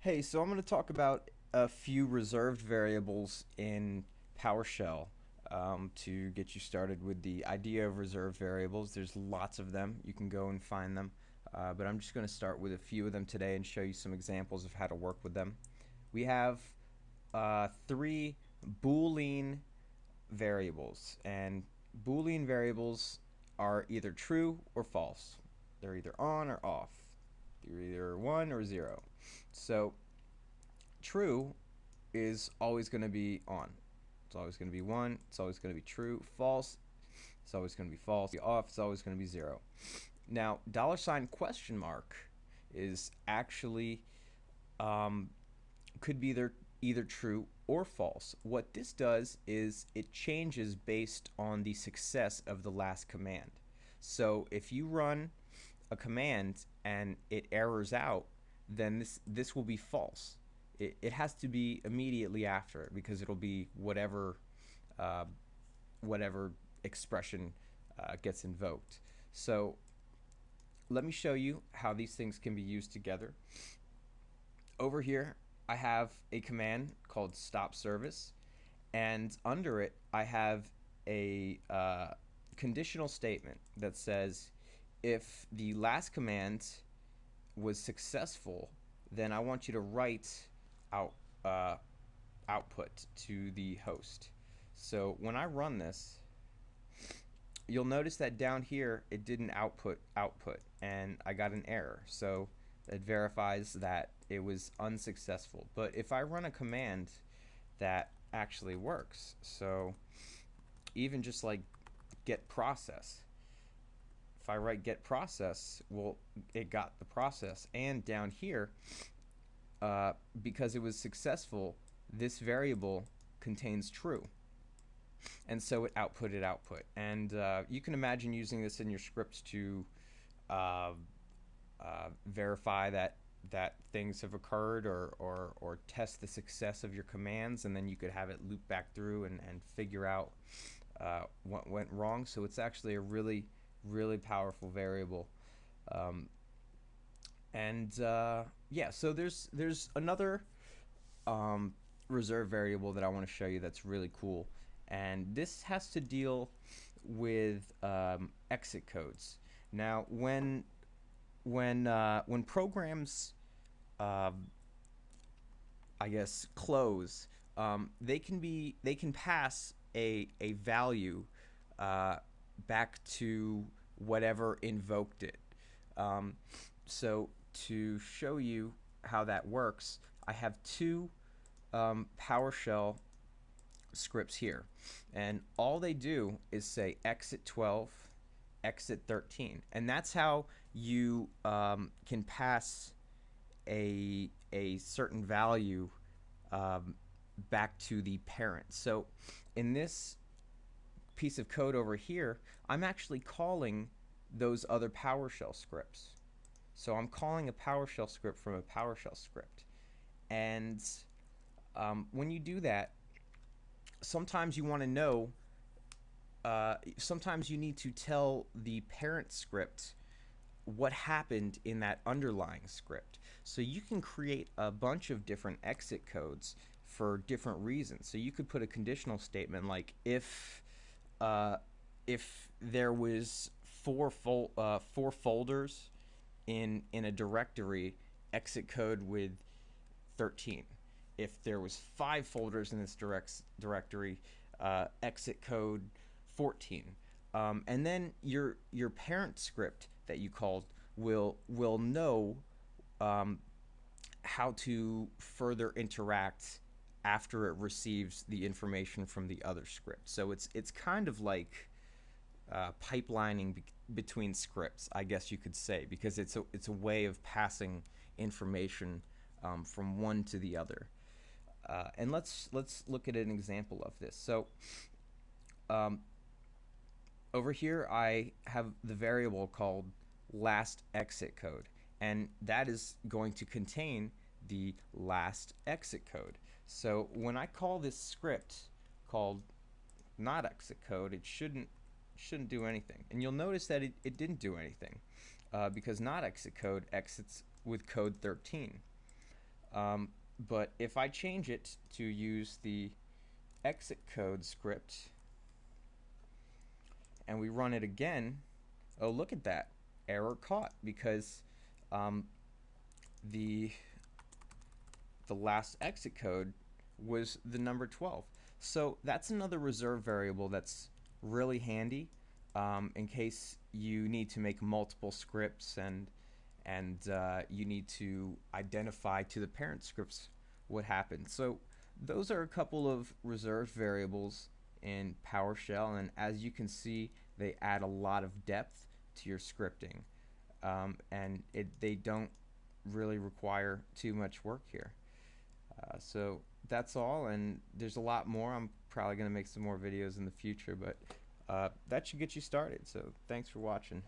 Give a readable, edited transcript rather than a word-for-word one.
Hey, so I'm going to talk about a few reserved variables in PowerShell to get you started with the idea of reserved variables. There's lots of them. You can go and find them. But I'm just going to start with a few of them today and show you some examples of how to work with them. We have three Boolean variables, and Boolean variables are either true or false. They're either on or off. They're either 1 or 0. So true is always going to be on. It's always going to be 1. It's always going to be true. False, it's always going to be false. Off, it's always going to be 0. Now, $question mark is actually could be either true or false. What this does is it changes based on the success of the last command. So if you run a command and it errors out, then this will be false. It has to be immediately after it because it'll be uh, whatever expression gets invoked. So let me show you how these things can be used together. Over here I have a command called stop service, and under it I have a conditional statement that says if the last command was successful, then I want you to write out output to the host. So when I run this, you'll notice that down here it didn't output and I got an error. So it verifies that it was unsuccessful. But if I run a command that actually works, so even just like get process, if I write get process, well, it got the process. And down here, because it was successful, this variable contains true. And so it outputted output. And you can imagine using this in your scripts to uh, verify that things have occurred, or test the success of your commands, and then you could have it loop back through and figure out what went wrong. So it's actually a really powerful variable. Yeah, so there's another reserve variable that I want to show you that's really cool, and this has to deal with exit codes. Now, when programs, uh, I guess, close, they can pass a value uh, back to whatever invoked it. So to show you how that works, I have two PowerShell scripts here, and all they do is say exit 12, exit 13, and that's how you can pass a certain value um, back to the parent. So in this piece of code over here, I'm actually calling those other PowerShell scripts. So I'm calling a PowerShell script from a PowerShell script. And when you do that, sometimes you want to know, sometimes you need to tell the parent script what happened in that underlying script. So you can create a bunch of different exit codes for different reasons. So you could put a conditional statement like if there was four folders in a directory, exit code with 13. If there was 5 folders in this directory, exit code 14. And then your parent script that you called will know how to further interact after it receives the information from the other script. So it's kind of like pipelining between scripts, I guess you could say, because it's a way of passing information from one to the other. And let's look at an example of this. So over here I have the variable called last exit code, and that is going to contain the last exit code. So when I call this script called not exit code, it shouldn't do anything. And you'll notice that it didn't do anything because not exit code exits with code 13. But if I change it to use the exit code script and we run it again, oh, look at that, error caught, because um, the last exit code was the number 12. So that's another reserve variable that's really handy in case you need to make multiple scripts and you need to identify to the parent scripts what happened. So those are a couple of reserved variables in PowerShell, and as you can see, they add a lot of depth to your scripting, and they don't really require too much work here. So that's all, and there's a lot more. I'm probably going to make some more videos in the future, but that should get you started. So thanks for watching.